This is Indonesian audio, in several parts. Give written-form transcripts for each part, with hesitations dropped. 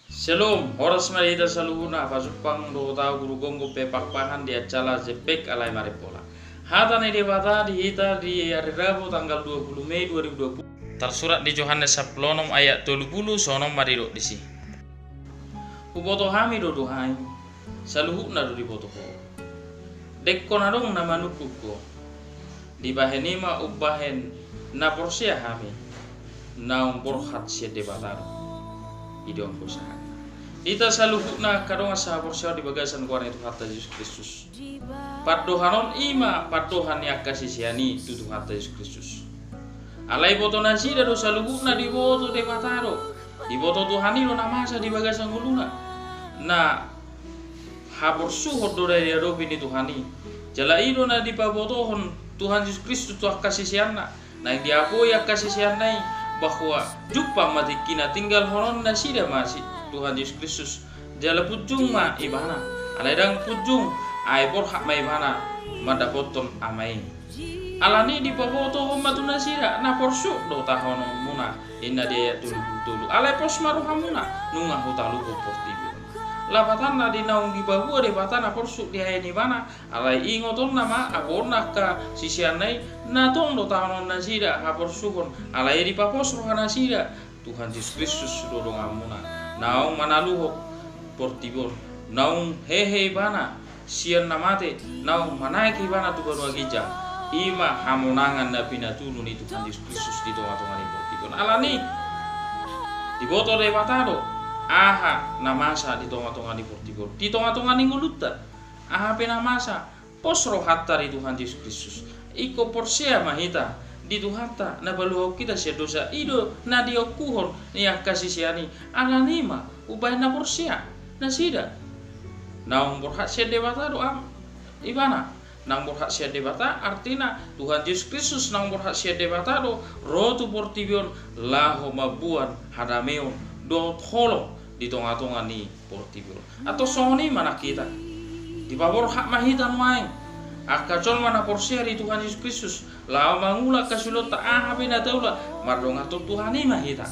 Shalom, horas marita saluhuna pasupang do tau guru gonggo pepak pangan di acara Zepek alai maripola. Hata ni debata di hita di hari Rabu tanggal 20 Mei 2020. Tersurat di Yohanes 10 ayat 30 sonom mariro di si. Uboto hami do dohain, saluhuna do di boto ko. Dekko na dong na manukuko. Di bahenima ubahen na porsia hami. Naung borhat sia debataro. Idong usaha. Ita saluhuna kadong asa porsia di bagasan kuarna itu hatta Yesus Kristus. Padohanon ima padohan yak kasisiani tutu hatta Yesus Kristus. Alai boto nasida do saluhuna di boto de pataro. Di boto Tuhani lo namasa di bagasan guluna. Na habor suhor do dari adopi ni Tuhani. Jala ilo na di pabotohon Tuhan Yesus Kristus tu kasisianna. Na di apo yak kasisianai bahwa jumpa mati kina tinggal horon nasida masih Tuhan Yesus Kristus jala pujung ma ibana alaidang pujung ai borhak ma ibana madapoton amai alani di paboto homatu nasida na porsu do tahono muna inna dia tulu alai pos maru hamuna nunga hutalu ko portibi lapatan na di naung di bahu de batana porsu di ayani bana alai ingoton nama aborna ka sisianai na tong do tahono nasida ha porsuhon alai di papos rohana nasida Tuhan Yesus Kristus dodong amuna naung manaluhok portibon naung hehe bana sian namate naung manaiki bana tu baru agija ima hamonangan na pinatulun itu Tuhan Yesus Kristus di tengah-tengah portibon alani di boto de batado aha namasa di tengah-tengah di portibon di tengah-tengah ni nguluta aha penamasa posro hatta di Tuhan Yesus Kristus iko porsia mahita di Tuhanta na baluhok kita sia dosa ido na diokuhon niya kasisiani alanima ubay na porsia na sida naung borhak sia debata doa ibana nang borhak sia debata artina Tuhan Yesus Kristus nang borhak sia debata do rotu portibion laho mabuan hadameon do holo di tengah-tengah ni portibion atau soni mana kita di babor hak mahitan main akacol mana porsia di Tuhan Yesus Kristus la mangula kasulot ta ahabe na taula mardong ato Tuhani mahita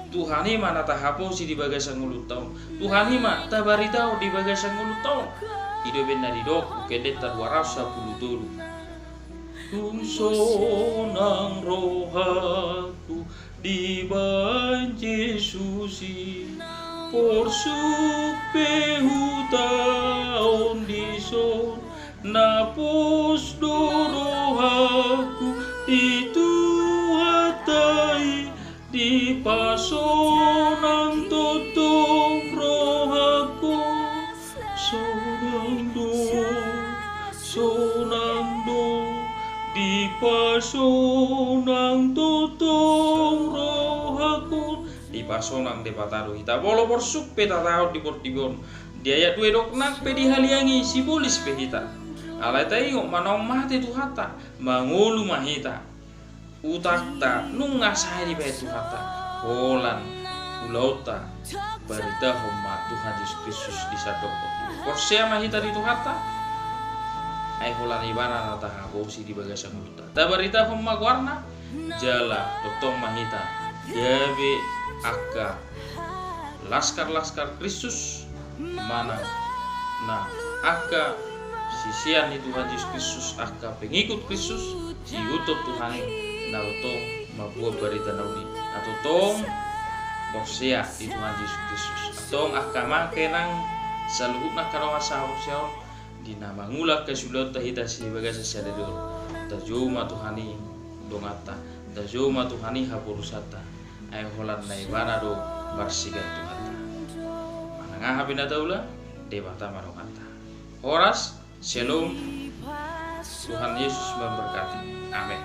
Tuhani mana ta haposi di bagasan ngulut taon Tuhani ma ta baritao di bagasan ngulut taon ido ben na didok kedet ta 210 Tunsonang rohaku di ban Yesusi porsuk pehutaon di son napos dorohaku dituhatai di pasonang totong rohaku sonang do di pasonang totong rohaku di pasonang de pataro kita bolo porsuk peta tao di portibon di ayat 2 doknak pe dihaliangi sibulis pe kita alai tayo manong mati tuhata mangulu mahita utakta nunga sahari pe tuhata holan ulauta barita homma Tuhan Yesus Kristus di sadok porsia mahita di tuhata ai holan ibana nata habosi di bagasan multa ta barita homma warna jala totong mahita yabe akka laskar Kristus mana nah akka sisian di Tuhan Yesus Kristus akka pengikut Kristus diutup Tuhan na tong mabuah barita nauni atau tong porsia di Tuhan Yesus Kristus atong akka makenang saluhuna karong asahor siaon di nama ngulak kasulot tahita si bagasa sadador tajuma Tuhani dongata tajuma Tuhani haporusata ay holan na ibana do barsigan Tuhata manangah binataula debata marongata horas shalom Tuhan Yesus memberkati amin.